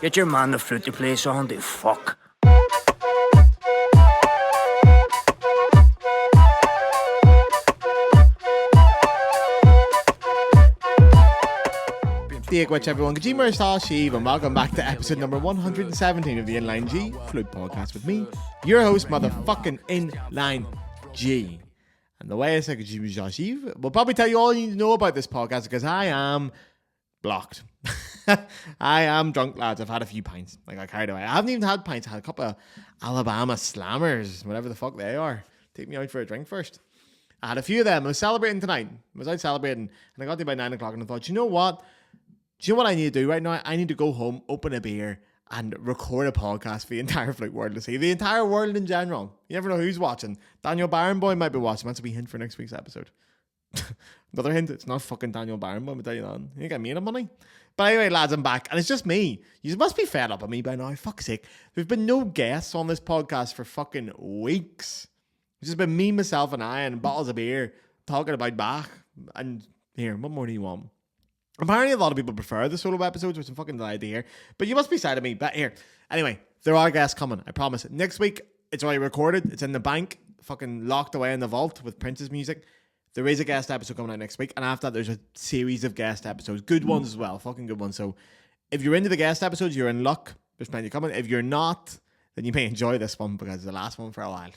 Get your man the Flute to play song, the fuck. Dig which everyone, Grma Shiv, and welcome back to episode number 117 of the Inline G Flute podcast with me, your host, motherfucking Inline G. And the way I say Grma Shiv will probably tell you all you need to know about this podcast because I am blocked. I am drunk, lads. I've had a few pints. Like, I carried away. I haven't even had pints. I had a couple of Alabama slammers, whatever the fuck they are. Take me out for a drink first. I had a few of them. I was celebrating tonight. I was out celebrating, and I got there by 9 o'clock, and I thought, you know what? Do you know what I need to do right now? I need to go home, open a beer, and record a podcast for the entire Flute world to see. The entire world in general. You never know who's watching. Daniel Barenboim might be watching. That's a wee hint for next week's episode. Another hint, it's not fucking Daniel Barenboim, I'll tell you that. You ain't got me any money. But anyway, lads, I'm back. And it's just me. You must be fed up of me by now. Fuck's sake. There's been no guests on this podcast for fucking weeks. It's just been me, myself, and I, and bottles of beer, talking about Bach. And here, what more do you want? Apparently, a lot of people prefer the solo episodes, which I'm fucking delighted to hear. But you must be sad of me. But here. Anyway, there are guests coming. I promise. Next week, it's already recorded. It's in the bank. Fucking locked away in the vault with Prince's music. There is a guest episode coming out next week. And after that, there's a series of guest episodes. Good ones as well. Fucking good ones. So if you're into the guest episodes, you're in luck. There's plenty coming. If you're not, then you may enjoy this one because it's the last one for a while.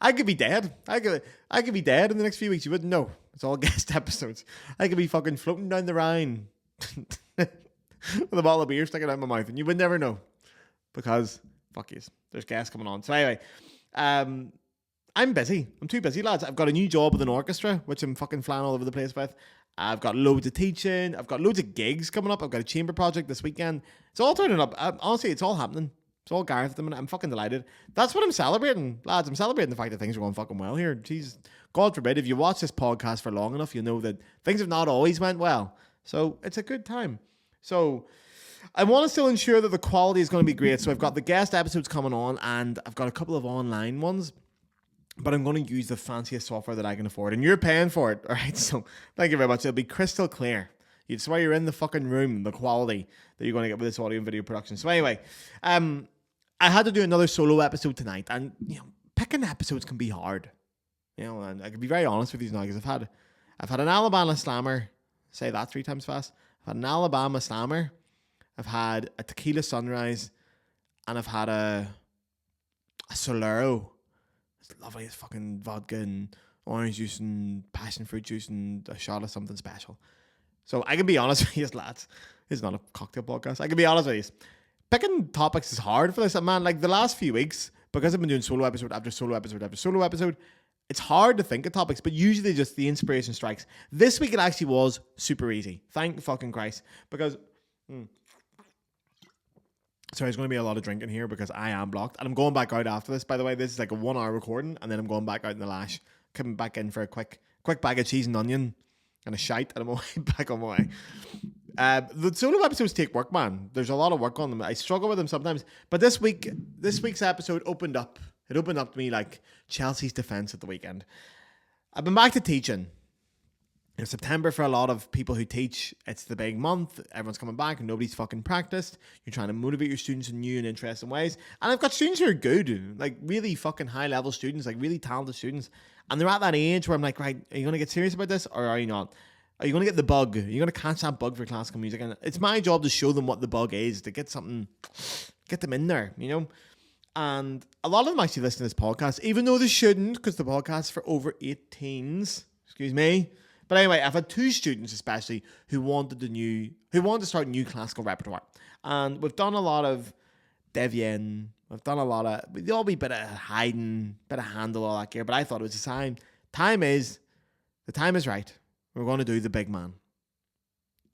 I could be dead. I could be dead in the next few weeks. You wouldn't know. It's all guest episodes. I could be fucking floating down the Rhine with a bottle of beer sticking out my mouth, and you would never know because fuck yous. There's guests coming on. So anyway, I'm busy. I'm too busy, lads. I've got a new job with an orchestra, which I'm fucking flying all over the place with. I've got loads of teaching. I've got loads of gigs coming up. I've got a chamber project this weekend. It's all turning up. Honestly, it's all happening. It's all Gareth at the minute. I'm fucking delighted. That's what I'm celebrating, lads. I'm celebrating the fact that things are going fucking well here. Jeez, God forbid, if you watch this podcast for long enough, you'll know that things have not always went well. So it's a good time. So I want to still ensure that the quality is going to be great. So I've got the guest episodes coming on, and I've got a couple of online ones. But I'm going to use the fanciest software that I can afford. And you're paying for it, all right? So thank you very much. It'll be crystal clear. You'd swear you're in the fucking room, the quality that you're going to get with this audio and video production. So anyway, I had to do another solo episode tonight. And, you know, picking episodes can be hard. You know, and I can be very honest with you now because I've had an Alabama slammer. Say that 3 times fast. I've had an Alabama slammer. I've had a tequila sunrise. And I've had a Solero. It's lovely. It's fucking vodka and orange juice and passion fruit juice and a shot of something special. So I can be honest with you, lads. It's not a cocktail podcast. I can be honest with you. Picking topics is hard for this. Man, like the last few weeks, because I've been doing solo episode after solo episode after solo episode, it's hard to think of topics, but usually just the inspiration strikes. This week it actually was super easy. Thank fucking Christ. Because sorry, there's going to be a lot of drinking here because I am blocked. And I'm going back out after this, by the way. This is like a 1 hour recording, and then I'm going back out in the lash. Coming back in for a quick bag of cheese and onion and a shite, and I'm away back on my way. The solo episodes take work, man. There's a lot of work on them. I struggle with them sometimes. But this week's episode opened up. It opened up to me like Chelsea's defence at the weekend. I've been back to teaching. In September, for a lot of people who teach, it's the big month. Everyone's coming back and nobody's fucking practiced. You're trying to motivate your students in new and interesting ways. And I've got students who are good, like really fucking high-level students, like really talented students. And they're at that age where I'm like, right, are you going to get serious about this or are you not? Are you going to get the bug? Are you going to catch that bug for classical music? And it's my job to show them what the bug is, to get them in there, you know? And a lot of them actually listen to this podcast, even though they shouldn't, because the podcast's for over 18s. Excuse me. But anyway, I've had 2 students especially who wanted to start new classical repertoire. And we've done a lot of Devian. We've done a lot of, there'll be a bit of Haydn, bit of Handel, all that gear. But I thought it was the time. The time is right. We're going to do the big man.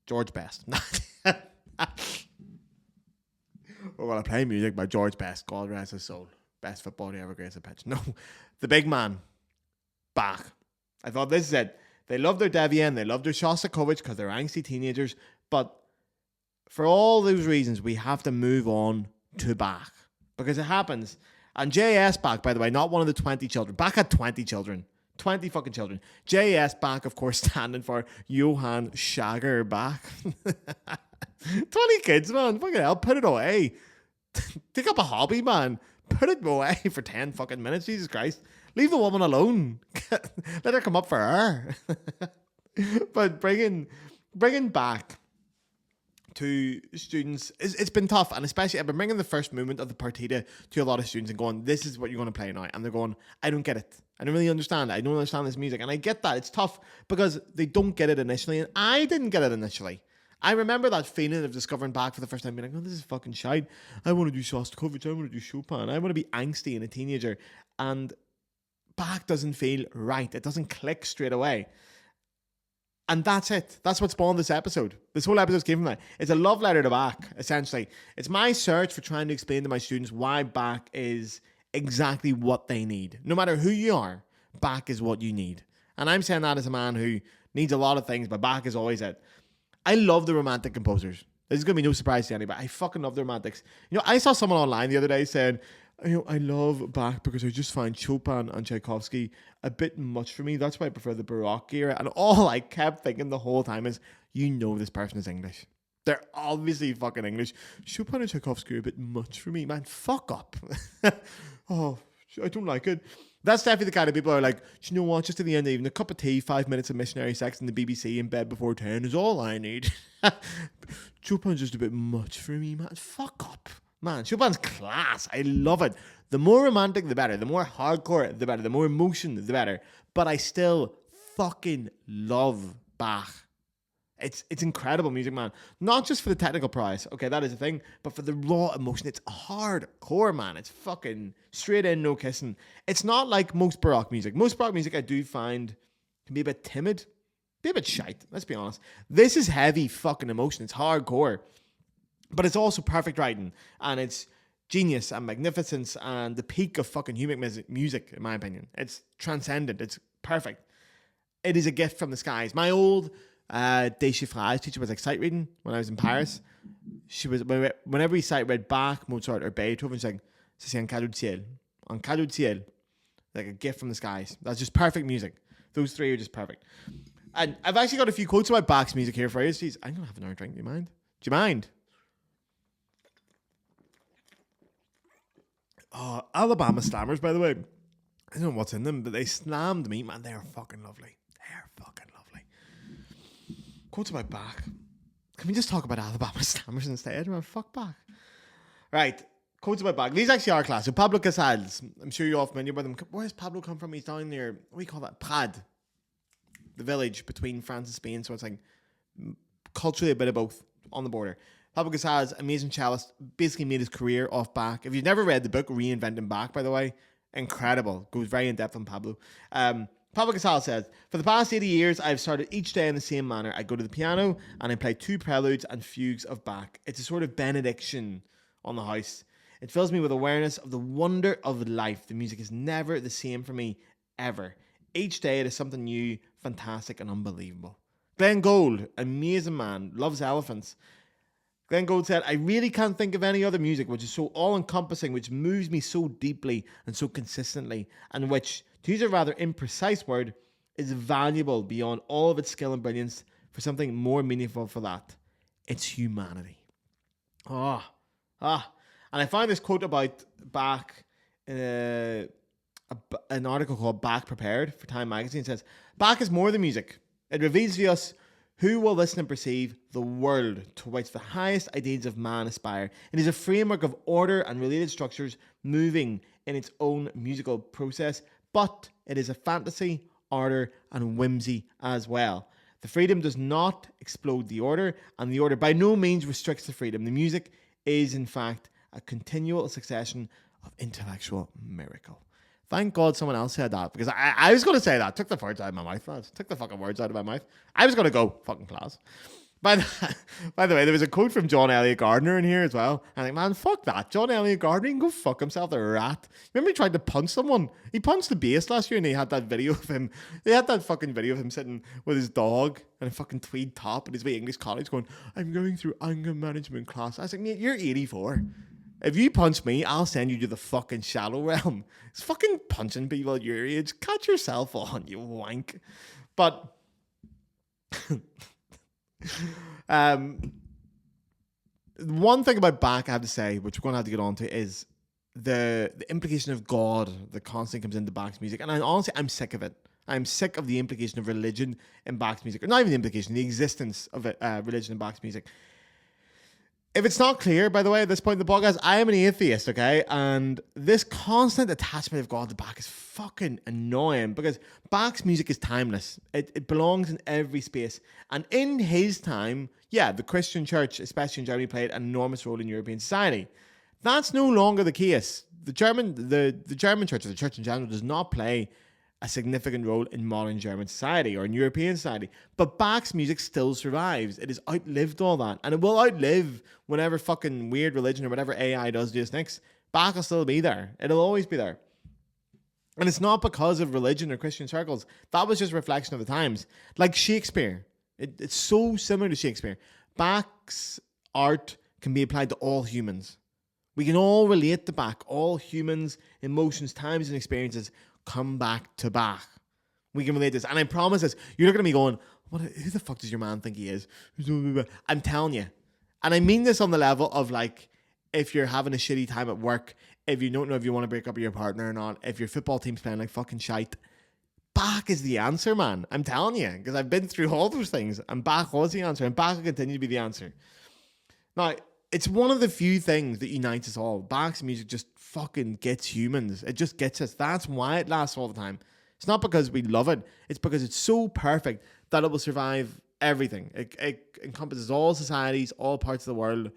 George Best. We're going to play music by George Best. God rest his soul. Best footballer ever graced a pitch. No. The big man. Bach. I thought this is it. They love their Devian. They love their Shostakovich because they're angsty teenagers. But for all those reasons, we have to move on to Bach. Because it happens. And J.S. Bach, by the way, not one of the 20 children. Bach had 20 children. 20 fucking children. J.S. Bach, of course, standing for Johann Schagger Bach. 20 kids, man. Fucking hell, put it away. Take up a hobby, man. Put it away for 10 fucking minutes. Jesus Christ. Leave the woman alone. Let her come up for her. But bringing back to students, it's been tough. And especially, I've been bringing the first movement of the Partita to a lot of students and going, this is what you're going to play now. And they're going, I don't get it. I don't really understand it. I don't understand this music. And I get that. It's tough because they don't get it initially. And I didn't get it initially. I remember that feeling of discovering Bach for the first time, being like, oh, this is fucking shite. I want to do Shostakovich. I want to do Chopin. I want to be angsty and a teenager. And Bach doesn't feel right. It doesn't click straight away. And that's it. That's what spawned this episode. This whole episode came from that. It's a love letter to Bach, essentially. It's my search for trying to explain to my students why Bach is exactly what they need. No matter who you are, Bach is what you need. And I'm saying that as a man who needs a lot of things, but Bach is always it. I love the romantic composers. This is going to be no surprise to anybody. I fucking love the romantics. You know, I saw someone online the other day saying, you know, I love Bach because I just find Chopin and Tchaikovsky a bit much for me. That's why I prefer the Baroque era. And all I kept thinking the whole time is, you know this person is English. They're obviously fucking English. Chopin and Tchaikovsky are a bit much for me. Man, fuck up. Oh, I don't like it. That's definitely the kind of people who are like, you know what, just at the end of the evening, a cup of tea, 5 minutes of missionary sex in the BBC in bed before 10 is all I need. Chopin's just a bit much for me, man. Fuck up. Man, Chopin's class. I love it. The more romantic, the better. The more hardcore, the better. The more emotion, the better. But I still fucking love Bach. It's incredible music, man. Not just for the technical prize, okay, that is a thing, but for the raw emotion. It's hardcore, man. It's fucking straight in, no kissing. It's not like most Baroque music. Most Baroque music I do find can be a bit timid, be a bit shite, let's be honest. This is heavy fucking emotion. It's hardcore. But it's also perfect writing, and it's genius and magnificence and the peak of fucking human music, in my opinion. It's transcendent. It's perfect. It is a gift from the skies. My old déchiffrage teacher was like sight reading when I was in Paris. She was, whenever we sight read Bach, Mozart, or Beethoven, she's like, c'est un cadeau du ciel. Un cadeau du ciel. Like a gift from the skies. That's just perfect music. Those three are just perfect. And I've actually got a few quotes about Bach's music here for you. Jeez, I'm going to have another drink. Do you mind? Do you mind? Oh, Alabama slammers, by the way. I don't know what's in them, but they slammed me, man. They are fucking lovely. They are fucking lovely. Quotes about Bach. Can we just talk about Alabama slammers instead? Man, fuck Bach. Right. Quotes about Bach. These actually are class. So Pablo Casals. I'm sure you're all familiar with him. Where does Pablo come from? He's down near, what do you call that? Prades. The village between France and Spain. So it's like culturally a bit of both on the border. Pablo Casals, amazing cellist, basically made his career off Bach. If you've never read the book, Reinventing Bach, by the way, incredible. Goes very in depth on Pablo. Pablo Casals says, for the past 80 years, I've started each day in the same manner. I go to the piano and I play 2 preludes and fugues of Bach. It's a sort of benediction on the house. It fills me with awareness of the wonder of life. The music is never the same for me, ever. Each day it is something new, fantastic, and unbelievable. Glenn Gould, amazing man, loves elephants. Glenn Gould said, I really can't think of any other music which is so all-encompassing, which moves me so deeply and so consistently, and which, to use a rather imprecise word, is valuable beyond all of its skill and brilliance for something more meaningful for that. It's humanity. And I found this quote about Bach in an article called Bach Prepared for Time magazine. It says, Bach is more than music. It reveals to us who will listen and perceive the world to which the highest ideals of man aspire. It is a framework of order and related structures moving in its own musical process, but it is a fantasy, order, and whimsy as well. The freedom does not explode the order, and the order by no means restricts the freedom. The music is, in fact, a continual succession of intellectual miracle. Thank God someone else said that, because I was going to say that. Took the words out of my mouth, lads. Took the fucking words out of my mouth. I was going to go, fucking class. By the way, there was a quote from John Elliott Gardner in here as well. And I'm like, man, fuck that. John Elliott Gardner, he can go fuck himself, the rat. Remember he tried to punch someone? He punched the bass last year and he had that video of him. They had that fucking video of him sitting with his dog and a fucking tweed top at his wee English college going, I'm going through anger management class. I was like, mate, you're 84. If you punch me, I'll send you to the fucking shallow realm. It's fucking punching people at your age. Catch yourself on, you wank. But one thing about Bach I have to say, which we're going to have to get on to, is the implication of God that constantly comes into Bach's music. And honestly, I'm sick of it. I'm sick of the implication of religion in Bach's music. Or not even the implication, the existence of religion in Bach's music. If it's not clear, by the way, at this point in the podcast, I am an atheist, okay? And this constant attachment of God to Bach is fucking annoying because Bach's music is timeless. It belongs in every space. And in his time, yeah, the Christian church, especially in Germany, played an enormous role in European society. That's no longer the case. The German church, or the church in general, does not play a significant role in modern German society or in European society. But Bach's music still survives. It has outlived all that. And it will outlive whatever fucking weird religion or whatever AI does this next. Bach will still be there. It'll always be there. And it's not because of religion or Christian circles. That was just a reflection of the times. Like Shakespeare. It's so similar to Shakespeare. Bach's art can be applied to all humans. We can all relate to Bach. All humans, emotions, times, and experiences come back to Bach. We can relate this. And I promise this, you're looking at me going, who the fuck does your man think he is? I'm telling you. And I mean this on the level of like, if you're having a shitty time at work, if you don't know if you want to break up with your partner or not, if your football team's playing like fucking shite, Bach is the answer, man. I'm telling you. Because I've been through all those things. And Bach was the answer. And Bach will continue to be the answer. Now, it's one of the few things that unites us all. Bach's music just fucking gets humans. It just gets us. That's why it lasts all the time. It's not because we love it. It's because it's so perfect that it will survive everything. It encompasses all societies, all parts of the world,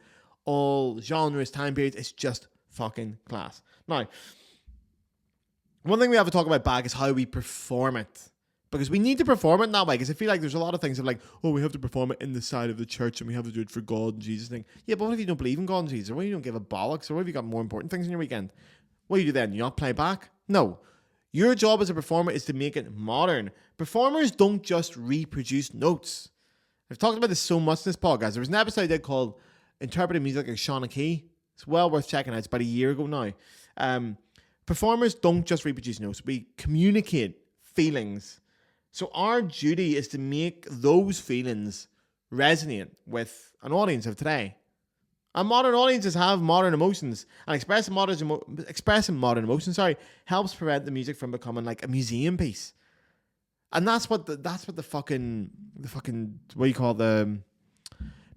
all genres, time periods. It's just fucking class. Now, one thing we have to talk about Bach is how we perform it. Because we need to perform it in that way. Because I feel like there's a lot of things of like, oh, we have to perform it in the side of the church and we have to do it for God and Jesus thing. Yeah, but what if you don't believe in God and Jesus? Or what if you don't give a bollocks? Or what if you got more important things in your weekend? What do you do then? You not play Bach? No. Your job as a performer is to make it modern. Performers don't just reproduce notes. I've talked about this so much in this podcast. There was an episode I did called Interpreting Music like Sean Key. It's well worth checking out. It's about a year ago now. Performers don't just reproduce notes. We communicate feelings. So our duty is to make those feelings resonate with an audience of today. And modern audiences have modern emotions. And expressing modern emotions, helps prevent the music from becoming like a museum piece. And that's what the fucking what do you call the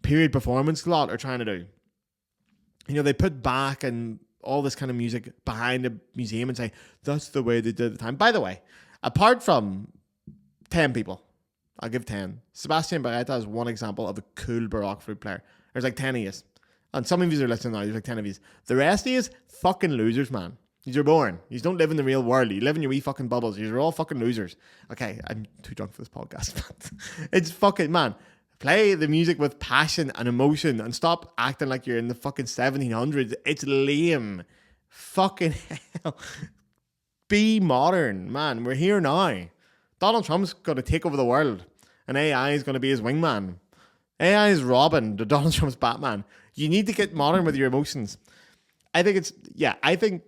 period performance lot are trying to do. You know, they put Bach and all this kind of music behind a museum and say, that's the way they did it at the time. By the way, apart from 10 people, I'll give 10. Sebastian Barretta is one example of a cool Baroque flute player. There's like 10 of you. And some of you are listening now, there's like 10 of you. The rest of you fucking losers, man. You're boring. You don't live in the real world. You live in your wee fucking bubbles. You're all fucking losers. Okay, I'm too drunk for this podcast, but it's fucking, man. Play the music with passion and emotion and stop acting like you're in the fucking 1700s. It's lame. Fucking hell. Be modern, man. We're here now. Donald Trump's going to take over the world and AI is going to be his wingman. AI is Robin, the Donald Trump's Batman. You need to get modern with your emotions. I think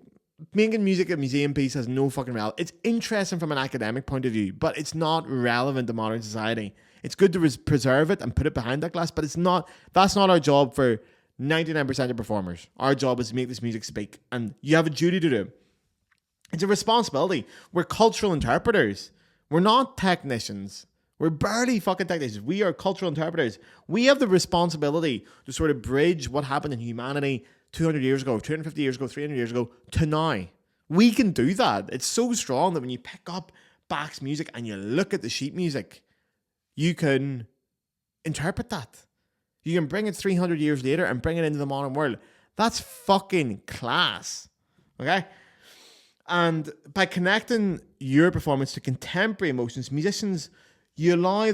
making music a museum piece has no fucking relevance. It's interesting from an academic point of view, but it's not relevant to modern society. It's good to preserve it and put it behind that glass, but that's not our job for 99% of performers. Our job is to make this music speak, and you have a duty to do it. It's a responsibility. We're cultural interpreters. We're not technicians. We're barely fucking technicians. We are cultural interpreters. We have the responsibility to sort of bridge what happened in humanity 200 years ago, 250 years ago, 300 years ago to now. We can do that. It's so strong that when you pick up Bach's music and you look at the sheet music, you can interpret that. You can bring it 300 years later and bring it into the modern world. That's fucking class. Okay? And by connecting your performance to contemporary emotions, musicians, you allow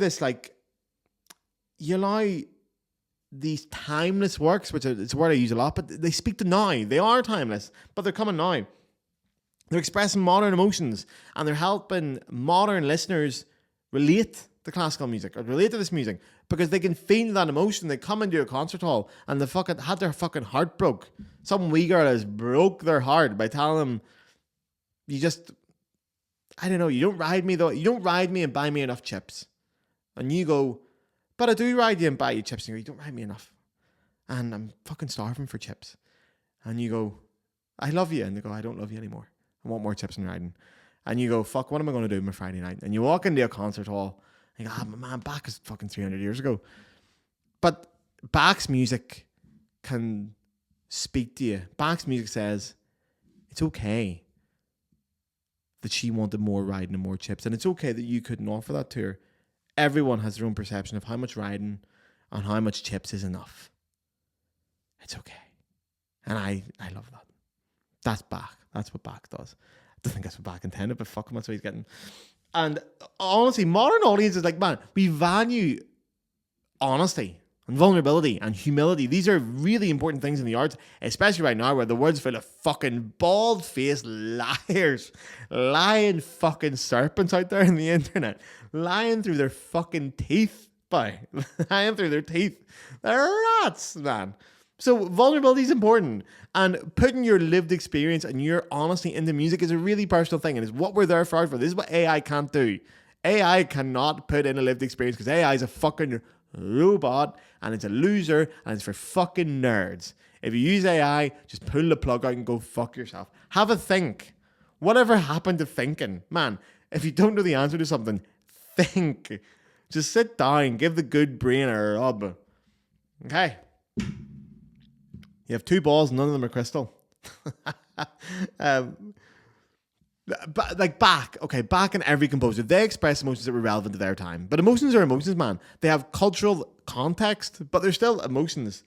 these timeless works, which is a word I use a lot, but they speak to now. They are timeless, but they're coming now. They're expressing modern emotions, and they're helping modern listeners relate to classical music or relate to this music because they can feel that emotion. They come into a concert hall and they fucking had their fucking heart broke. Some wee girl has broke their heart by telling them, you don't ride me though. You don't ride me and buy me enough chips. And you go, but I do ride you and buy you chips. And you go, you don't ride me enough. and I'm fucking starving for chips. And you go, I love you. And they go, I don't love you anymore. I want more chips and riding. And you go, fuck, what am I going to do on my Friday night? And you walk into a concert hall and you go, man, Bach is fucking 300 years ago. But Bach's music can speak to you. Bach's music says, it's okay that she wanted more riding and more chips. And it's okay that you couldn't offer that to her. Everyone has their own perception of how much riding and how much chips is enough. It's okay. And I love that. That's Bach. That's what Bach does. I don't think that's what Bach intended, but fuck him, that's what he's getting. And honestly, modern audiences, like, man, we value honesty and vulnerability and humility. These are really important things in the arts, especially right now where the world's full of fucking bald-faced liars, lying fucking serpents out there in the internet, lying through their fucking teeth, lying through their teeth. They're rats, man. So vulnerability is important, and putting your lived experience and your honesty into music is a really personal thing, and it's what we're there for. This is what AI can't do. AI cannot put in a lived experience because AI is a fucking robot, and it's a loser, and it's for fucking nerds. If you use AI, just pull the plug out and go fuck yourself. Have a think. Whatever happened to thinking? Man, if you don't know the answer to something, think. Just sit down, give the good brain a rub. Okay. You have 2 balls, none of them are crystal. But like Bach and every composer, they express emotions that were relevant to their time. But emotions are emotions, man. They have cultural context, but they're still emotions.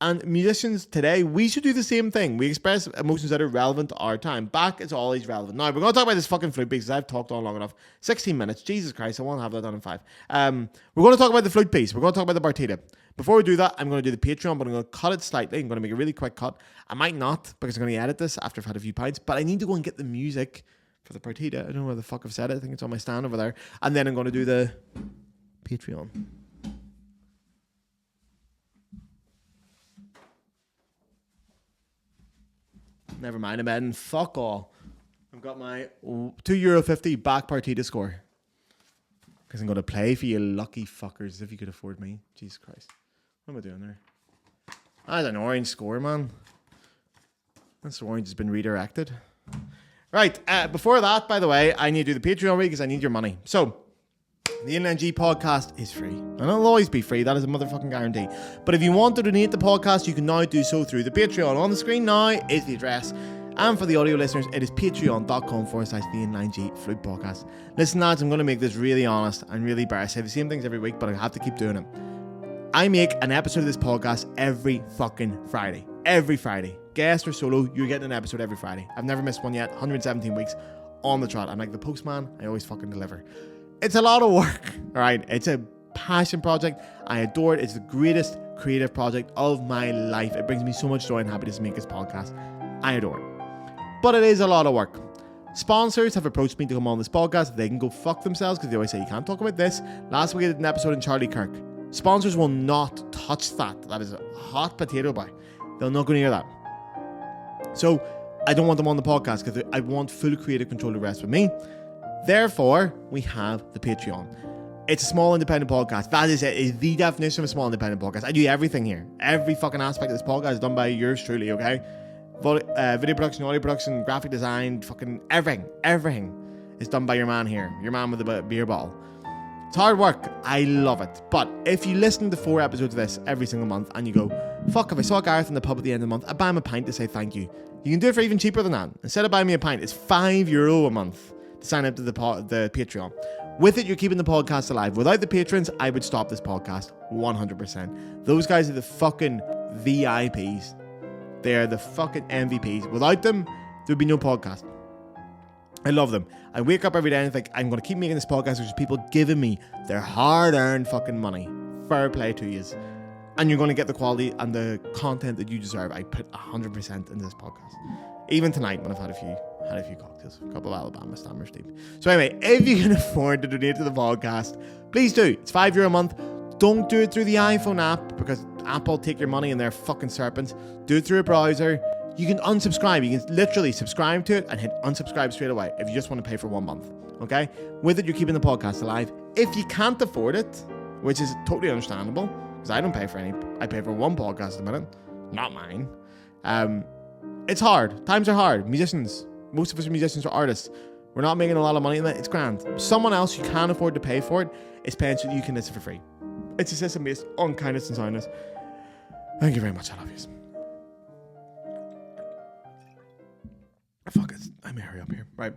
And musicians today, we should do the same thing. We express emotions that are relevant to our time. Bach is always relevant. Now, we're going to talk about this fucking flute piece because I've talked on long enough. 16 minutes. Jesus Christ, I want to have that done in 5. We're going to talk about the flute piece. We're going to talk about the Partita. Before we do that, I'm going to do the Patreon, but I'm going to cut it slightly. I'm going to make a really quick cut. I might not because I'm going to edit this after I've had a few pints, but I need to go and get the music for the Partita. I don't know where the fuck I've said it. I think it's on my stand over there. And then I'm going to do the Patreon. Never mind, I'm adding fuck all. I've got my €2.50 Bach Partita score. Because I'm going to play for you lucky fuckers if you could afford me. Jesus Christ. What am I doing there? That's an orange score, man. That's the orange has been redirected. Right, before that, by the way, I need to do the Patreon because I need your money. So, the Inline G podcast is free. And it'll always be free. That is a motherfucking guarantee. But if you want to donate the podcast, you can now do so through the Patreon. On the screen now is the address. And for the audio listeners, it is patreon.com/the Inline G Flute podcast. Listen, lads, I'm going to make this really honest and really bare. I say the same things every week, but I have to keep doing it. I make an episode of this podcast every fucking Friday. Every Friday. Guest or solo, you're getting an episode every Friday. I've never missed one yet. 117 weeks on the trot. I'm like the postman. I always fucking deliver. It's a lot of work, all right? It's a passion project. I adore it. It's the greatest creative project of my life. It brings me so much joy and happiness to make this podcast. I adore it. But it is a lot of work. Sponsors have approached me to come on this podcast. They can go fuck themselves because they always say, you can't talk about this. Last week I did an episode in Charlie Kirk. Sponsors will not touch that. That is a hot potato boy. They're not going to hear that. So I don't want them on the podcast because I want full creative control to rest with me. Therefore, we have the Patreon. It's a small independent podcast. That is it. It's the definition of a small independent podcast. I do everything here. Every fucking aspect of this podcast is done by yours truly, okay? Video production, audio production, graphic design, fucking everything. Everything is done by your man here. Your man with the beer bottle. It's hard work. I love it. But if you listen to 4 episodes of this every single month and you go, fuck, if I saw Gareth in the pub at the end of the month, I'd buy him a pint to say thank you. You can do it for even cheaper than that. Instead of buying me a pint, it's €5 a month to sign up to the Patreon. With it, you're keeping the podcast alive. Without the patrons, I would stop this podcast 100%. Those guys are the fucking VIPs. They are the fucking MVPs. Without them, there would be no podcast. I love them. I wake up every day and think, I'm going to keep making this podcast, which is people giving me their hard-earned fucking money. Fair play to you. And you're going to get the quality and the content that you deserve. I put 100% in this podcast. Even tonight, when I've had a few cocktails, a couple of Alabama stammers deep. So anyway, if you can afford to donate to the podcast, please do. It's €5 a month. Don't do it through the iPhone app because Apple take your money and they're fucking serpents. Do it through a browser. You can unsubscribe. You can literally subscribe to it and hit unsubscribe straight away if you just want to pay for 1 month. Okay? With it, you're keeping the podcast alive. If you can't afford it, which is totally understandable, because I don't pay for any. I pay for one podcast at the minute, not mine. It's hard. Times are hard. Musicians, most of us are musicians or artists. We're not making a lot of money in it. It's grand. Someone else who can afford to pay for it is paying so you can listen for free. It's a system based on kindness and soundness. Thank you very much. I love you. Fuck it. I'm gonna hurry up here. Right.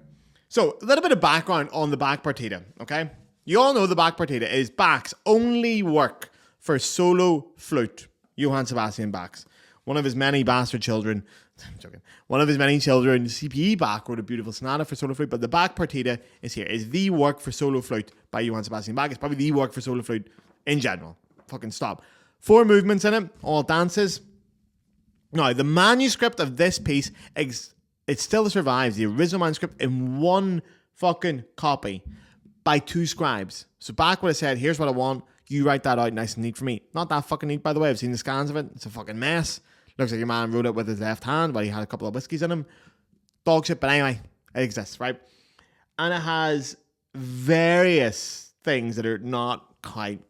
So, a little bit of background on the Bach Partita, okay? You all know the Bach Partita is Bach's only work for solo flute. Johann Sebastian Bach's. One of his many bastard children. I'm joking. One of his many children, C.P.E. Bach, wrote a beautiful sonata for solo flute, but the Bach Partita is here. It's the work for solo flute by Johann Sebastian Bach. It's probably the work for solo flute in general. Fucking stop. 4 movements in it, all dances. Now, the manuscript of this piece it still survives, the original manuscript, in one fucking copy by 2 scribes. So Bach would have said, here's what I want. You write that out nice and neat for me. Not that fucking neat, by the way. I've seen the scans of it. It's a fucking mess. Looks like your man wrote it with his left hand while he had a couple of whiskeys in him. Dog shit, but anyway, it exists, right? And it has various things that are not quite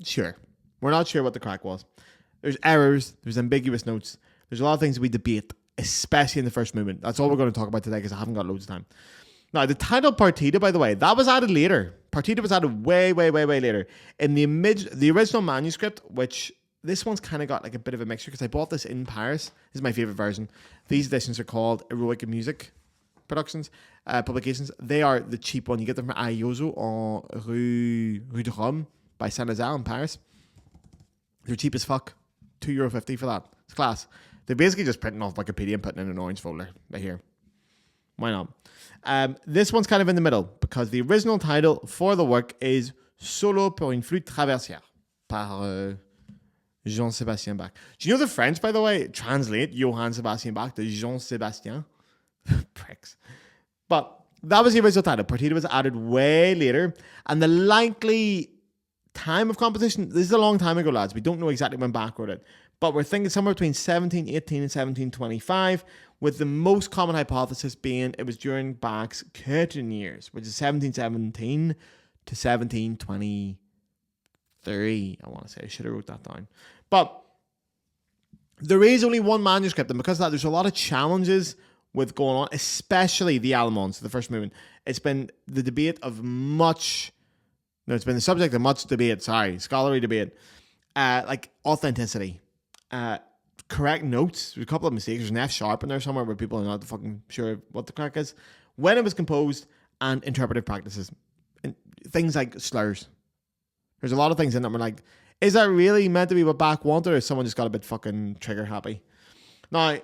sure. We're not sure what the crack was. There's errors. There's ambiguous notes. There's a lot of things that we debate, especially in the first movement. That's all we're going to talk about today because I haven't got loads of time. Now, the title Partita, by the way, that was added later. Partita was added way later. In the original manuscript, which this one's kind of got like a bit of a mixture because I bought this in Paris. This is my favorite version. These editions are called Heroic Music Productions, Publications. They are the cheap one. You get them from Ayozo on Rue de Rome by Saint-Nazaire in Paris. They're cheap as fuck. €2.50 for that. It's class. They're basically just printing off Wikipedia and putting in an orange folder right here. Why not? This one's kind of in the middle because the original title for the work is Solo pour une flûte traversière par Jean-Sébastien Bach. Do you know the French, by the way, translate Johann Sebastian Bach to Jean-Sébastien? Pricks. But that was the original title. Partita was added way later. And the likely time of composition, this is a long time ago, lads. We don't know exactly when Bach wrote it. But we're thinking somewhere between 1718 and 1725, with the most common hypothesis being it was during Bach's curtain years, which is 1717 to 1723, I want to say. I should have wrote that down. But there is only one manuscript, and because of that, there's a lot of challenges with going on, especially the Allemande, so the first movement. It's been the subject of much debate, scholarly debate, like authenticity. Correct notes. There's a couple of mistakes. There's an F sharp in there somewhere where people are not fucking sure what the crack is. When it was composed, and interpretive practices. And things like slurs. There's a lot of things in it. We're like, is that really meant to be what Bach wanted, or is someone just got a bit fucking trigger happy? Now,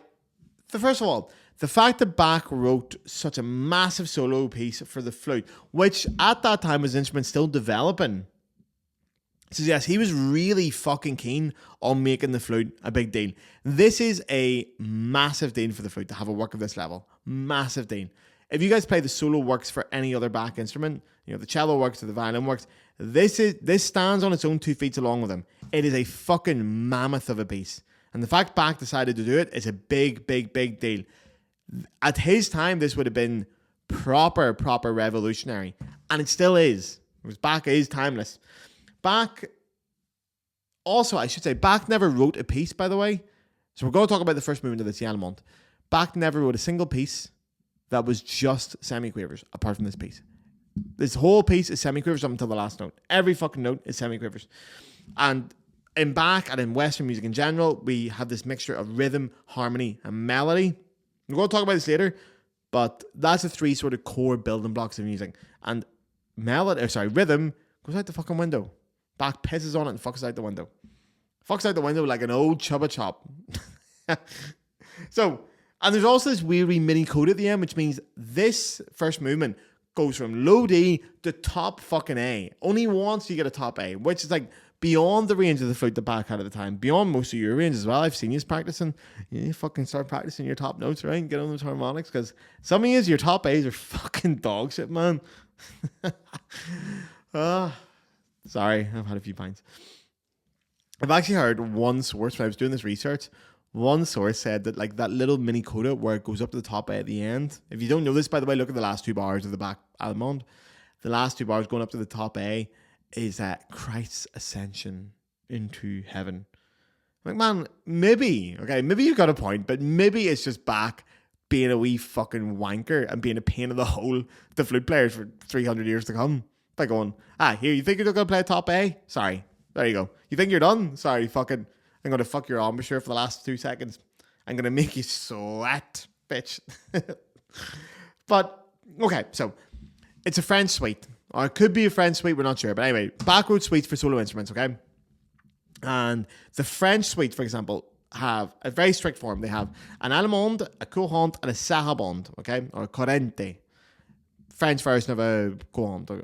first of all, the fact that Bach wrote such a massive solo piece for the flute, which at that time was an instrument still developing, suggests he was really fucking keen on making the flute a big deal. This is a massive deal for the flute to have a work of this level. Massive deal. If you guys play the solo works for any other Bach instrument, the cello works or the violin works, this stands on its own 2 feet along with them. It is a fucking mammoth of a piece. And the fact Bach decided to do it is a big deal. At his time, this would have been proper revolutionary. And it still is. Because Bach is timeless. Bach never wrote a piece, by the way. So we're going to talk about the first movement of the Allemande. Bach never wrote a single piece that was just semiquavers, apart from this piece. This whole piece is semiquavers up until the last note. Every fucking note is semiquavers. And in Bach and in Western music in general, we have this mixture of rhythm, harmony, and melody. We're going to talk about this later, but that's the 3 sort of core building blocks of music. And rhythm goes out the fucking window. Bach pisses on it and fucks out the window. Fucks out the window like an old chubba chop. So, and there's also this weird mini coda at the end, which means this first movement goes from low D to top fucking A. Only once you get a top A, which is like beyond the range of the flute that Bach had at the time. Beyond most of your range as well. I've seen you practicing. You fucking start practicing your top notes, right? And get on those harmonics, because some of your top A's are fucking dog shit, man. Sorry, I've had a few pints. I've actually heard one source, when I was doing this research, one source said that like that little mini coda where it goes up to the top A at the end. If you don't know this, by the way, look at the last 2 bars of the Bach Allemande. The last 2 bars going up to the top A is Christ's ascension into heaven. Like, man, maybe you've got a point, but maybe it's just Bach being a wee fucking wanker and being a pain in the hole to flute players for 300 years to come. By going, here, you think you're going to play top A? Sorry. There you go. You think you're done? Sorry, fucking, I'm going to fuck your embouchure for the last 2 seconds. I'm going to make you sweat, bitch. But, okay, so it's a French suite. Or it could be a French suite, we're not sure. But anyway, Bach wrote suites for solo instruments, okay? And the French suite, for example, have a very strict form. They have an Allemande, a courante, and a sarabande, okay? Or a corrente. French version of a courante.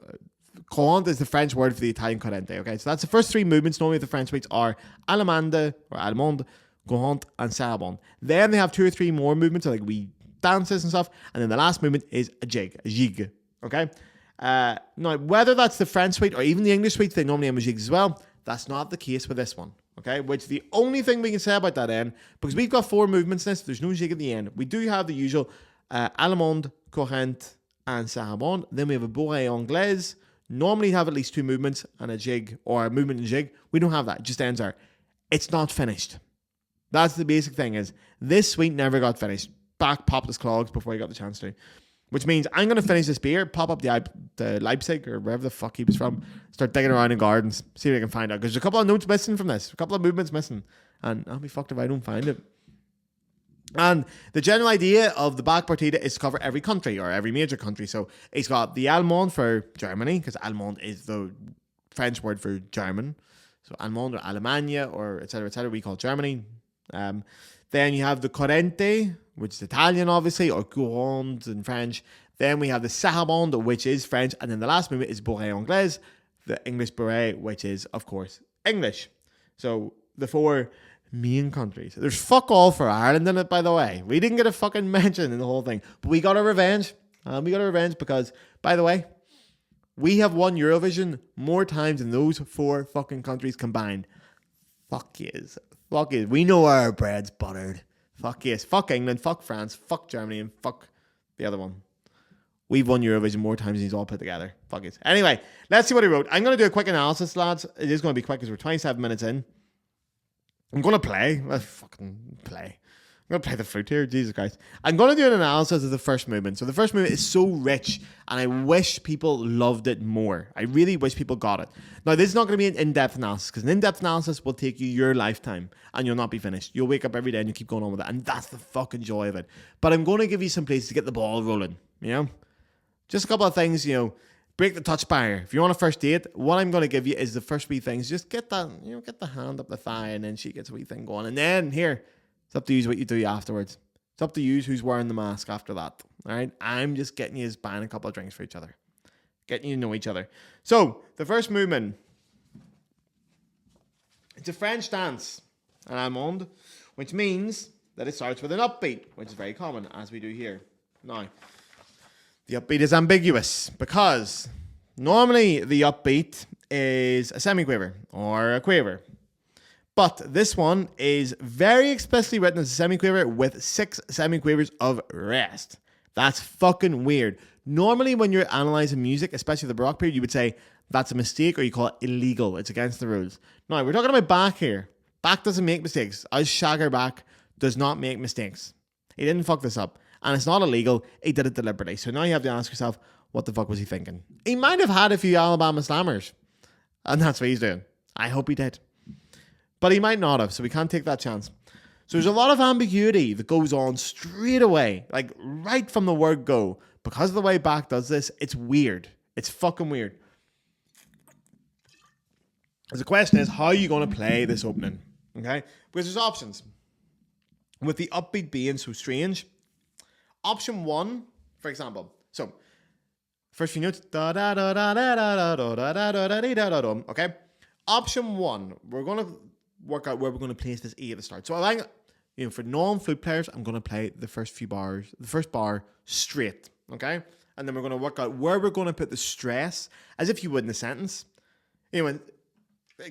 Courante is the French word for the Italian corrente, okay? So that's the first 3 movements. Normally the French suites are Allemande, or Allemande, courante, and sarabande. Then they have 2 or 3 more movements, like wee dances and stuff. And then the last movement is a jig, okay? Now, whether that's the French suite or even the English suite, they normally have jigs as well. That's not the case with this one, okay? Which the only thing we can say about that end, because we've got 4 movements in this, there's no jig at the end. We do have the usual Allemande, courante, and sarabande. Then we have a bourrée anglaise. Normally have at least 2 movements and a jig, or a movement and jig. We don't have that. It just ends there. It's not finished. That's the basic thing is, this suite never got finished. Bach popped his clogs before he got the chance to. Which means I'm going to finish this beer, pop up the Leipzig or wherever the fuck he was from, start digging around in gardens, see if I can find out. Because there's a couple of notes missing from this, a couple of movements missing. And I'll be fucked if I don't find it. And the general idea of the Bach Partita is to cover every country or every major country. So it's got the Allemande for Germany, because Allemande is the French word for German. So Allemande or Allemagne or etc. we call Germany. Then you have the corrente, which is Italian, obviously, or courante in French. Then we have the sarabande, which is French. And then the last movement is bourrée anglaise, the English bourrée, which is, of course, English. So the 4 main countries. There's fuck all for Ireland in it, by the way. We didn't get a fucking mention in the whole thing. But we got our revenge. We got our revenge because, by the way, we have won Eurovision more times than those 4 fucking countries combined. Fuck yes. Fuck yes. We know our bread's buttered. Fuck yes. Fuck England. Fuck France. Fuck Germany. And fuck the other one. We've won Eurovision more times than he's all put together. Fuck it. Anyway, let's see what he wrote. I'm going to do a quick analysis, lads. It is going to be quick because we're 27 minutes in. I'm going to play. Let's fucking play. I'm going to play the flute here. Jesus Christ. I'm going to do an analysis of the first movement. So the first movement is so rich, and I wish people loved it more. I really wish people got it. Now, this is not going to be an in-depth analysis, because an in-depth analysis will take you your lifetime, and you'll not be finished. You'll wake up every day and you keep going on with it, and that's the fucking joy of it. But I'm going to give you some places to get the ball rolling, you know? Just a couple of things, you know, break the touch barrier. If you're on a first date, what I'm going to give you is the first wee things. Just get that, you know, get the hand up the thigh, and then she gets a wee thing going. And then here, it's up to you what you do afterwards. It's up to you who's wearing the mask after that. All right? I'm just getting you buying a couple of drinks for each other. Getting you to know each other. So, the first movement. It's a French dance, an Allemande, which means that it starts with an upbeat, which is very common, as we do here. Now, the upbeat is ambiguous because normally the upbeat is a semiquaver or a quaver. But this one is very explicitly written as a semiquaver with 6 semiquavers of rest. That's fucking weird. Normally when you're analysing music, especially the Baroque period, you would say that's a mistake or you call it illegal. It's against the rules. Now, we're talking about Bach here. Bach doesn't make mistakes. As Shagger Bach does not make mistakes. He didn't fuck this up. And it's not illegal. He did it deliberately. So now you have to ask yourself, what the fuck was he thinking? He might have had a few Alabama slammers. And that's what he's doing. I hope he did. But he might not have, so we can't take that chance. So there's a lot of ambiguity that goes on straight away, like right from the word go. Because of the way Bach does this, it's weird. It's fucking weird. So the question is, how are you going to play this opening? Okay? Because there's options. With the upbeat being so strange, option 1, for example, so first few notes, okay? Option 1, we're going to work out where we're going to place this E at the start. So I, you know, for non-flute players, I'm going to play the first few bars, the first bar straight, okay? And then we're going to work out where we're going to put the stress, as if you would in a sentence. You know,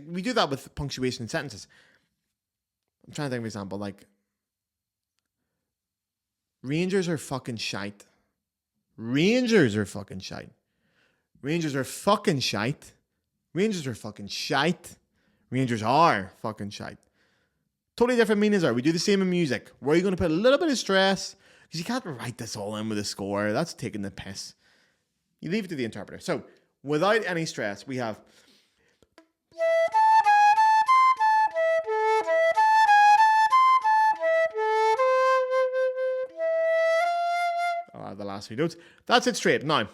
we do that with punctuation in sentences. I'm trying to think of an example, like, Rangers are fucking shite. Rangers are fucking shite. Rangers are fucking shite. Rangers are fucking shite. Rangers are fucking shite. Totally different meanings are. We do the same in music. Where are you going to put a little bit of stress? Because you can't write this all in with a score. That's taking the piss. You leave it to the interpreter. So, without any stress, we have... the last few notes. That's it straight. Now,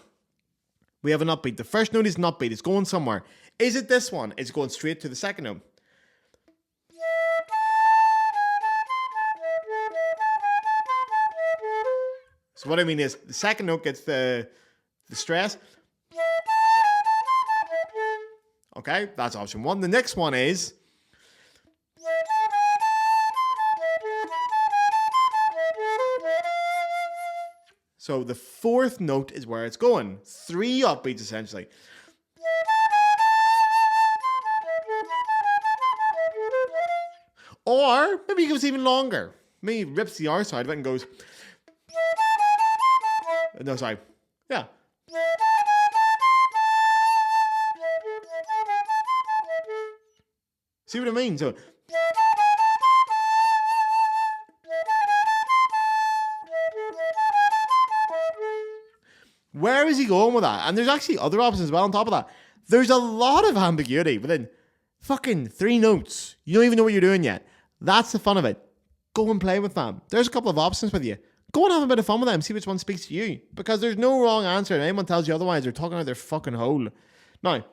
we have an upbeat. The first note is an upbeat. It's going somewhere. Is it this one? It's going straight to the second note. So what I mean is, the second note gets the stress. Okay, that's option one. The next one is... So the fourth note is where it's going. 3 upbeats, essentially. Or maybe it goes even longer. Maybe it rips the R side of it and goes... No, sorry. Yeah. See what I mean? So... Where is he going with that? And there's actually other options as well on top of that. There's a lot of ambiguity within fucking 3 notes. You don't even know what you're doing yet. That's the fun of it. Go and play with them. There's a couple of options with you. Go and have a bit of fun with them. See which one speaks to you. Because there's no wrong answer. And anyone tells you otherwise, they're talking out their fucking hole. Now,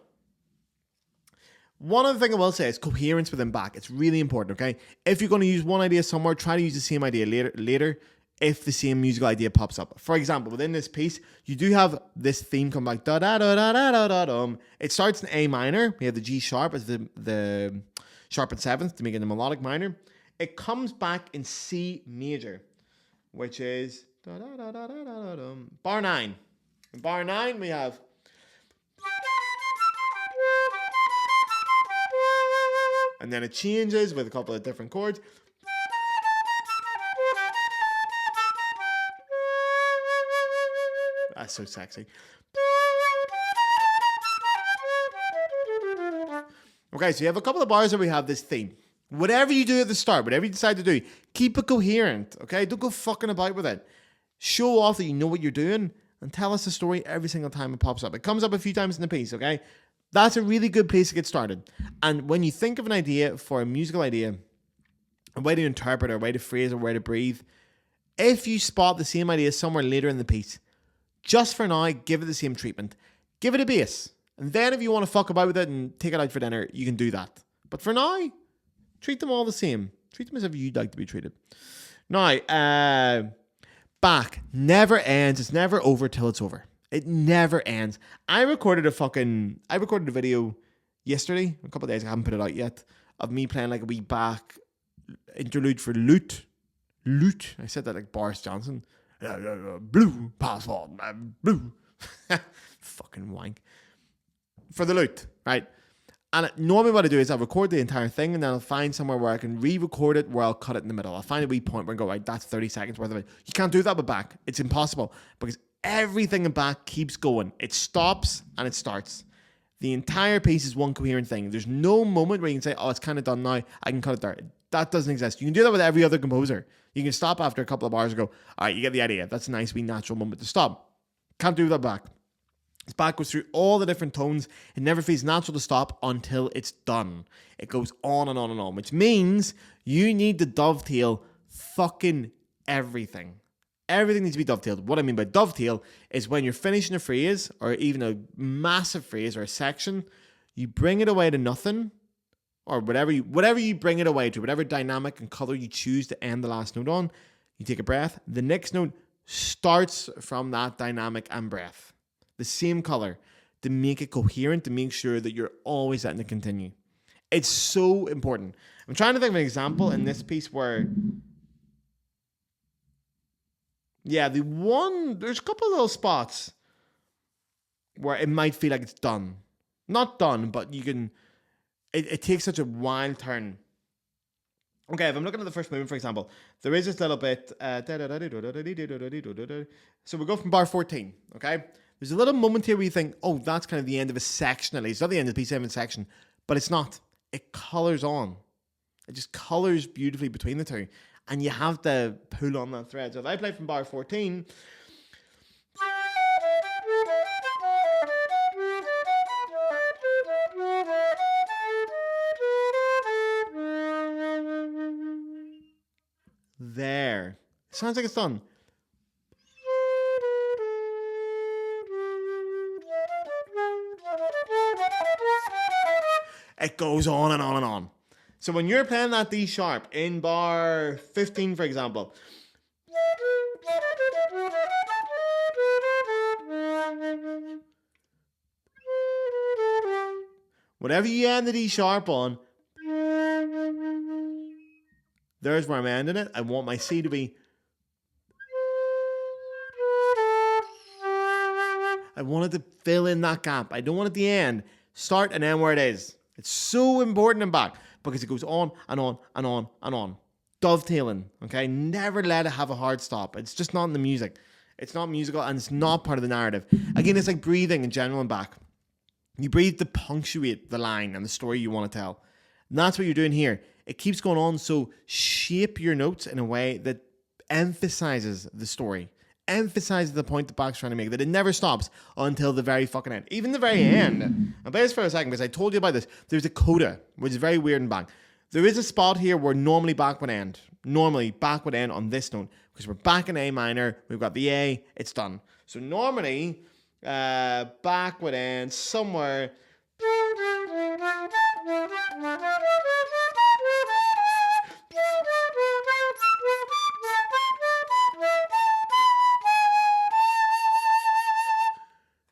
one other thing I will say is coherence within Bach. It's really important, okay? If you're going to use one idea somewhere, try to use the same idea later if the same musical idea pops up. For example, within this piece, you do have this theme come back. Da da da da da da da dum. It starts in A minor. We have the G sharp as the sharp and 7th to make it a melodic minor. It comes back in C major, which is da da da da da da dum. Bar 9. In bar 9, we have... And then it changes with a couple of different chords. That's so sexy. Okay, so you have a couple of bars where we have this theme. Whatever you do at the start, whatever you decide to do, keep it coherent, okay? Don't go fucking about with it. Show off that you know what you're doing and tell us the story every single time it pops up. It comes up a few times in the piece, okay? That's a really good place to get started. And when you think of an idea for a musical idea, a way to interpret, or a way to phrase, or a way to breathe, if you spot the same idea somewhere later in the piece, just for now, give it the same treatment. Give it a bass. And then if you want to fuck about with it and take it out for dinner, you can do that. But for now, treat them all the same. Treat them as if you'd like to be treated. Now, Bach never ends. It's never over till it's over. It never ends. I recorded a video yesterday, a couple of days, I haven't put it out yet, of me playing like a wee Bach interlude for Lute. Lute. I said that like Boris Johnson. Blue passport, blue. Fucking wank. For the lute, right? And normally what I do is I'll record the entire thing and then I'll find somewhere where I can re-record it, where I'll cut it in the middle. I'll find a wee point where I go, right, that's 30 seconds worth of it. You can't do that with Bach. It's impossible because everything in Bach keeps going. It stops and it starts. The entire piece is one coherent thing. There's no moment where you can say, oh, it's kind of done now, I can cut it there. That doesn't exist. You can do that with every other composer. You can stop after a couple of bars and go, all right, you get the idea. That's a nice wee natural moment to stop. Can't do that Bach. This Bach goes through all the different tones. It never feels natural to stop until it's done. It goes on and on and on, which means you need to dovetail fucking everything. Everything needs to be dovetailed. What I mean by dovetail is when you're finishing a phrase or even a massive phrase or a section, you bring it away to nothing, or whatever you bring it away to, whatever dynamic and color you choose to end the last note on, you take a breath. The next note starts from that dynamic and breath. The same color to make it coherent, to make sure that you're always letting it continue. It's so important. I'm trying to think of an example in this piece where... Yeah, there's a couple of little spots where it might feel like it's done. Not done, but you can... It takes such a wild turn. Okay, if I'm looking at the first movement, for example, there is this little bit... So we go from bar 14, okay? There's a little moment here where you think, oh, that's kind of the end of a section at least. It's not the end of the piece, even section. But it's not. it colors on. It just colors beautifully between the two. And you have to pull on that thread. So if I play from bar 14, there. It sounds like it's done. It goes on and on and on. So when you're playing that D sharp in bar 15, for example, whatever you end the D sharp on, there's where I'm ending it. I want my C to be. I want it to fill in that gap. I don't want it at the end. Start and end where it is. It's so important in Bach because it goes on and on and on and on. Dovetailing, okay? Never let it have a hard stop. It's just not in the music. It's not musical and it's not part of the narrative. Again, it's like breathing in general in Bach. You breathe to punctuate the line and the story you want to tell. And that's what you're doing here. It keeps going on, so shape your notes in a way that emphasizes the story. Emphasizes the point that Bach's trying to make, that it never stops until the very fucking end. Even the very end. I'll play this for a second because I told you about this. There's a coda, which is very weird in Bach. There is a spot here where normally Bach would end. Normally Bach would end on this note because we're back in A minor. We've got the A. It's done. So normally Bach would end somewhere.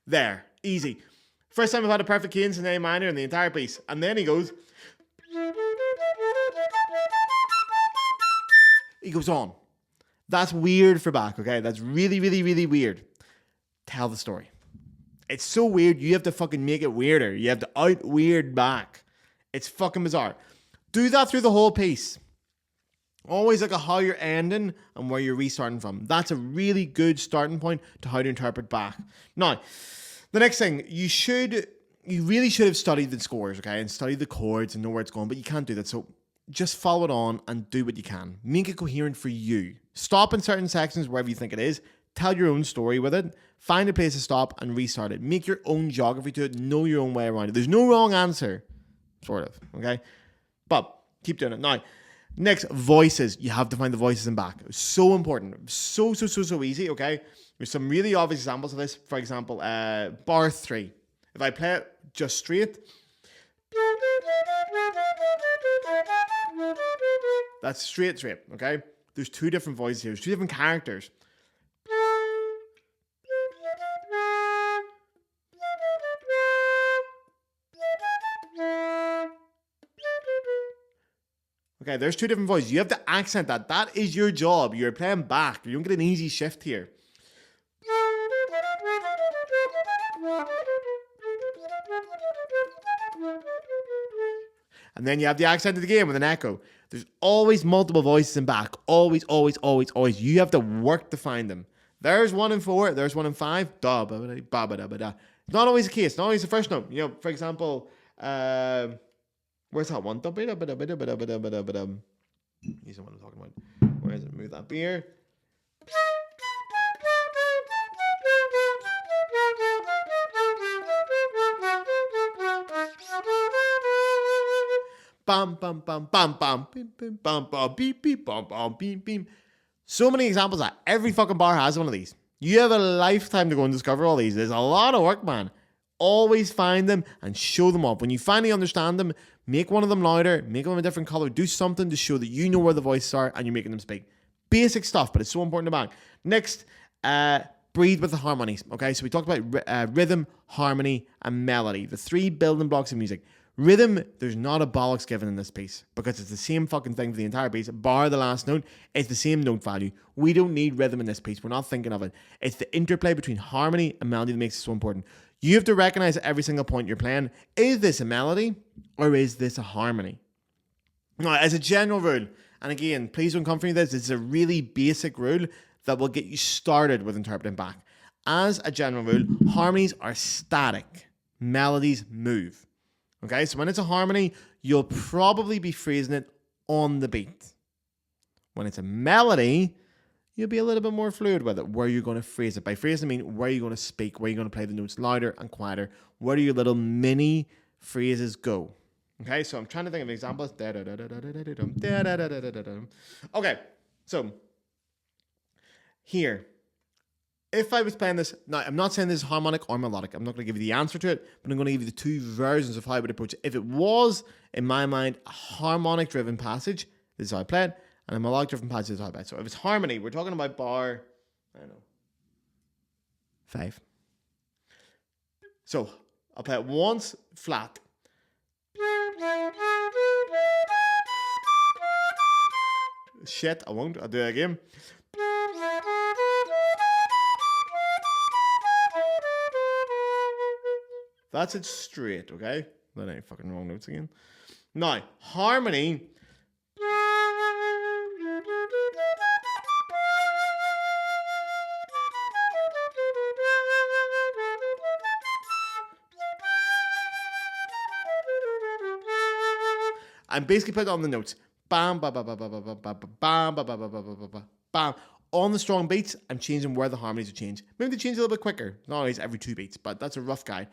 There, easy. First time I've had a perfect cadence in A minor in the entire piece. And then he goes on. That's weird for Bach, okay? That's really, really, really weird. Tell the story. It's so weird, you have to fucking make it weirder. You have to out-weird Bach. It's fucking bizarre. Do that through the whole piece. Always look at how you're ending and where you're restarting from. That's a really good starting point to how to interpret Bach. Now, the next thing, you really should have studied the scores, okay? And studied the chords and know where it's going, but you can't do that. So just follow it on and do what you can. Make it coherent for you. Stop in certain sections wherever you think it is. Tell your own story with it. Find a place to stop and restart it. Make your own geography to it. Know your own way around it. There's no wrong answer, sort of, okay? But keep doing it. Now, next, voices. You have to find the voices in Bach. So important. So easy, okay? There's some really obvious examples of this. For example, bar 3. If I play it just straight, that's straight, okay? There's two different voices here. There's two different characters. Okay, there's two different voices. You have to accent that. That is your job. You're playing Bach. You don't get an easy shift here. And then you have the accent of the game with an echo. There's always multiple voices in Bach. Always. You have to work to find them. There's 1 in 4. There's 1 in 5. Da, ba, ba, ba, ba, ba, da. Not always the case. Not always the first note. You know, for example, where's that one? He's the one I'm talking about. Where is it? Move that beer. Bam, bam, bam, bam, bam, bim, bim, bam, bam, beep, beep, bam, bam, beep, beep. So many examples that every fucking bar has one of these. You have a lifetime to go and discover all these. There's a lot of work, man. Always find them and show them off. When you finally understand them, make one of them louder, make them a different color, do something to show that you know where the voices are and you're making them speak. Basic stuff, but it's so important to Bach. Next, breathe with the harmonies. Okay, so we talked about rhythm, harmony, and melody, the 3 building blocks of music. Rhythm, there's not a bollocks given in this piece because it's the same fucking thing for the entire piece, bar the last note. It's the same note value. We don't need rhythm in this piece. We're not thinking of it. It's the interplay between harmony and melody that makes it so important. You have to recognize at every single point you're playing, is this a melody or is this a harmony? Now, as a general rule, and again, please don't come for me this, it's a really basic rule that will get you started with interpreting Bach. As a general rule, harmonies are static. Melodies move. Okay, so when it's a harmony, you'll probably be phrasing it on the beat. When it's a melody, you'll be a little bit more fluid with it, where you're going to phrase it. By phrasing, I mean where you're going to speak, where you're going to play the notes louder and quieter, where do your little mini phrases go. Okay, so I'm trying to think of examples. Okay, so here, if I was playing this, now I'm not saying this is harmonic or melodic. I'm not going to give you the answer to it, but I'm going to give you the two versions of how I would approach it. If it was, in my mind, a harmonic-driven passage, this is how I play it, and a melodic-driven passage is how I play it. So if it's harmony, we're talking about bar, I don't know, 5. So I'll play it once, flat. Shit, I won't. I'll do it again. That's it straight, okay? That ain't fucking wrong notes again. Now, harmony. I'm basically putting on the notes. Bam, ba, ba, ba, ba, ba, ba, ba, bam, ba, ba, ba, ba, ba, ba, ba, bam. On the strong beats, I'm changing where the harmonies are changed. Maybe they change a little bit quicker. Not always every 2 beats, but that's a rough guide.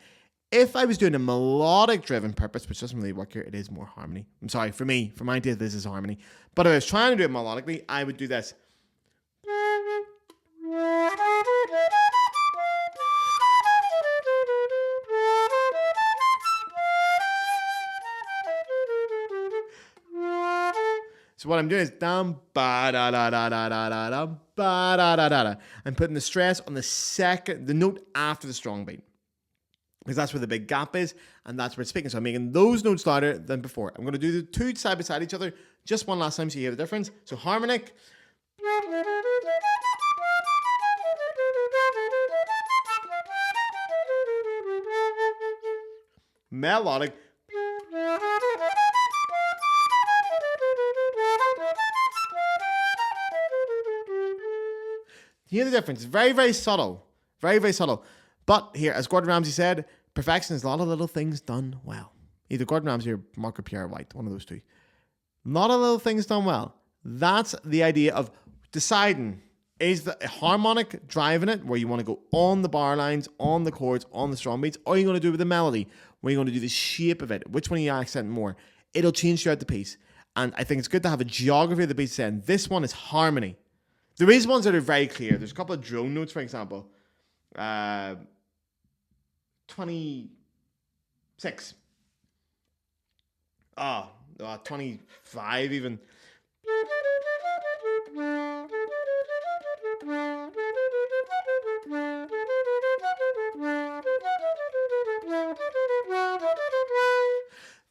If I was doing a melodic-driven purpose, which doesn't really work here, it is more harmony. I'm sorry, for me, for my idea, this is harmony. But if I was trying to do it melodically, I would do this. So what I'm doing is dum ba da da da da da da da ba da da da da. I'm putting the stress on the note after the strong beat, because that's where the big gap is, and that's where it's speaking. So I'm making those notes louder than before. I'm going to do the two side by side each other just one last time so you hear the difference. So harmonic. Melodic. You hear the difference? Very, very subtle. Very, very subtle. But here, as Gordon Ramsay said, perfection is a lot of little things done well. Either Gordon Ramsay or Marco Pierre White, one of those two. A lot of little things done well. That's the idea of deciding, is the harmonic driving it, where you want to go on the bar lines, on the chords, on the strong beats, or are you going to do it with the melody, where you're going to do the shape of it? Which one are you accenting more? It'll change throughout the piece. And I think it's good to have a geography of the piece saying, this one is harmony. There is ones that are very clear. There's a couple of drone notes, for example. 26. 25 even.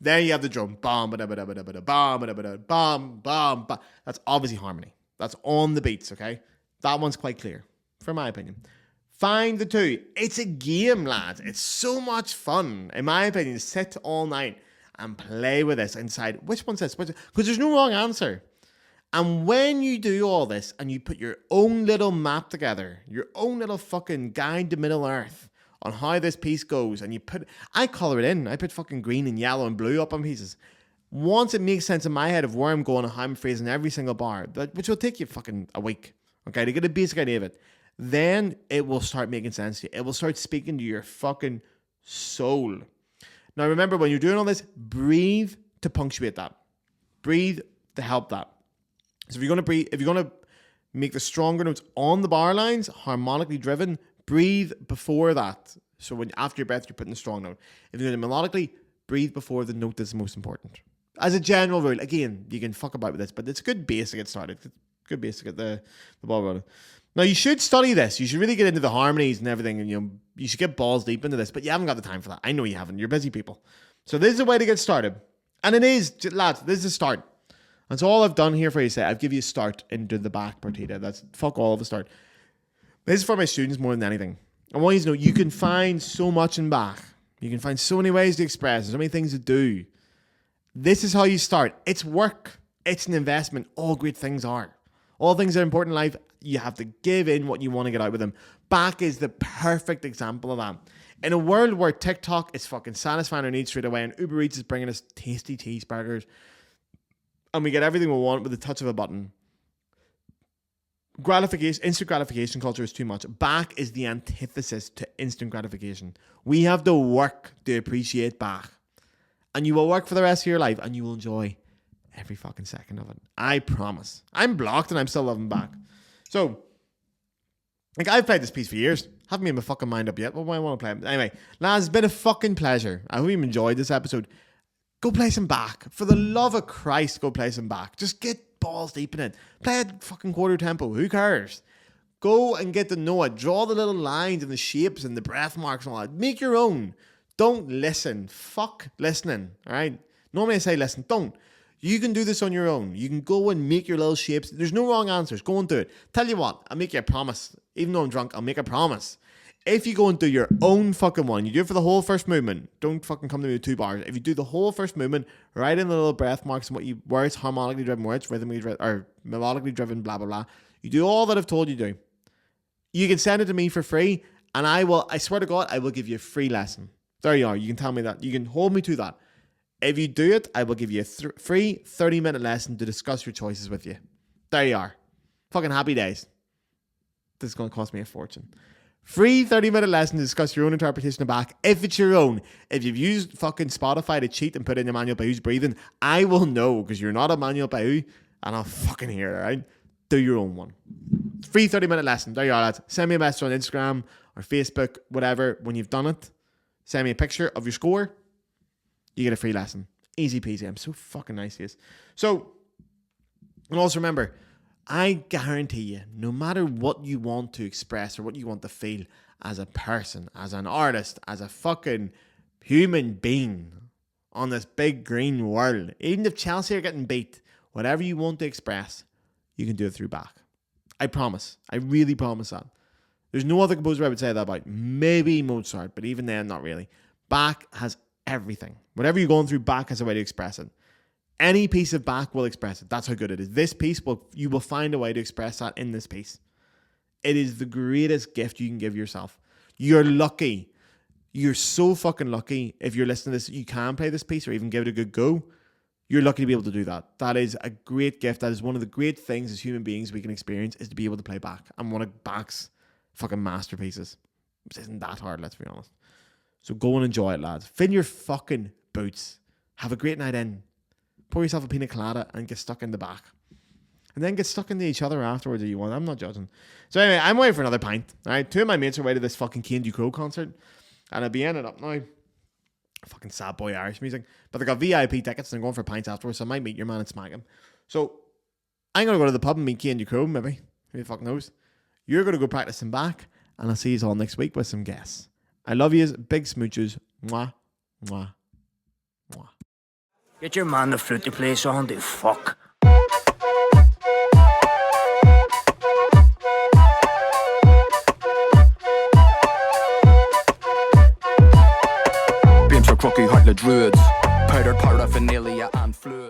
There you have the drum. Bam, ba da ba da ba da ba da bam, ba da ba da bam, bam, bam. That's obviously harmony. That's on the beats, okay? That one's quite clear, from my opinion. Find the two. It's a game, lads. It's so much fun, in my opinion, to sit all night and play with this and decide which one's this. Because there's no wrong answer. And when you do all this and you put your own little map together, your own little fucking guide to Middle Earth on how this piece goes, and I color it in. I put fucking green and yellow and blue up on pieces. Once it makes sense in my head of where I'm going and how I'm phrasing every single bar, which will take you fucking a week, okay, to get a basic idea of it, then it will start making sense to you. It will start speaking to your fucking soul. Now remember, when you're doing all this, breathe to punctuate that. Breathe to help that. So if you're going to make the stronger notes on the bar lines, harmonically driven, breathe before that. So when after your breath, you're putting the strong note. If you're doing it melodically, breathe before the note that's most important. As a general rule, again, you can fuck about with this, but it's a good base to get started. Good base to get the ball rolling. Now, you should study this. You should really get into the harmonies and everything, and you should get balls deep into this, but you haven't got the time for that. I know you haven't. You're busy people. So this is a way to get started. And it is, lads, this is a start. And so all I've done here for you, I've give you a start into the Bach Partita. That's fuck all of a start. This is for my students more than anything. I want you to know you can find so much in Bach. You can find so many ways to express. There's so many things to do. This is how you start. It's work. It's an investment. All great things are. All things that are important in life, you have to give in what you want to get out with them. Bach is the perfect example of that. In a world where TikTok is fucking satisfying our needs straight away and Uber Eats is bringing us tasty cheeseburgers and we get everything we want with the touch of a button, instant gratification culture is too much. Bach is the antithesis to instant gratification. We have to work to appreciate Bach. And you will work for the rest of your life and you will enjoy every fucking second of it. I promise. I'm blocked and I'm still loving Bach. So, like, I've played this piece for years. Haven't made my fucking mind up yet. Well, why want to play it? Anyway, lads, it's been a fucking pleasure. I hope you enjoyed this episode. Go play some Bach. For the love of Christ, go play some Bach. Just get balls deep in it. Play at fucking quarter tempo. Who cares? Go and get to know it. Draw the little lines and the shapes and the breath marks and all that. Make your own. Don't listen. Fuck listening. Alright? Normally I say listen. Don't. You can do this on your own. You can go and make your little shapes. There's no wrong answers. Go and do it. Tell you what, I'll make you a promise. Even though I'm drunk, I'll make a promise. If you go and do your own fucking one, you do it for the whole first movement. Don't fucking come to me with 2 bars. If you do the whole first movement, write in the little breath marks and where it's harmonically driven, where it's rhythmically driven, or melodically driven, blah, blah, blah. You do all that I've told you to do. You can send it to me for free, and I swear to God, I will give you a free lesson. There you are. You can tell me that. You can hold me to that. If you do it, I will give you a free 30-minute lesson to discuss your choices with you. There you are. Fucking happy days. This is going to cost me a fortune. Free 30-minute lesson to discuss your own interpretation of Bach, if it's your own. If you've used fucking Spotify to cheat and put in Emmanuel Bahu's breathing, I will know, because you're not Emmanuel Bahu, and I'll fucking hear it, alright? Do your own one. Free 30-minute lesson. There you are, lads. Send me a message on Instagram or Facebook, whatever, when you've done it. Send me a picture of your score. You get a free lesson. Easy peasy. I'm so fucking nice to you. So, and also remember, I guarantee you, no matter what you want to express or what you want to feel as a person, as an artist, as a fucking human being on this big green world, even if Chelsea are getting beat, whatever you want to express, you can do it through Bach. I promise. I really promise that. There's no other composer I would say that about. Maybe Mozart, but even then, not really. Bach has everything. Whatever you're going through, Bach has a way to express it. Any piece of Bach will express it. That's how good it is. This piece, you will find a way to express that in this piece. It is the greatest gift you can give yourself. You're lucky. You're so fucking lucky if you're listening to this, you can play this piece or even give it a good go. You're lucky to be able to do that. That is a great gift. That is one of the great things as human beings we can experience, is to be able to play Bach. And one of Bach's fucking masterpieces. Which isn't that hard, let's be honest. So go and enjoy it, lads. Fill your fucking boots. Have a great night in. Pour yourself a pina colada and get stuck in the Bach. And then get stuck into each other afterwards if you want. I'm not judging. So anyway, I'm waiting for another pint. Alright, 2 of my mates are away to this fucking ckin concert. And I'll be ending up now. Fucking sad boy Irish music. But they got VIP tickets and they're going for pints afterwards. So I might meet your man and smack him. So I'm going to go to the pub and meet Ckin maybe. Who the fuck knows? You're going to go practice some Bach. And I'll see you all next week with some guests. I love yous. Big smooches. Mwah. Mwah. Mwah. Get your man the flute to play a song, the fuck. Beams are crocky, heart the druids. Powdered paraphernalia and Flute.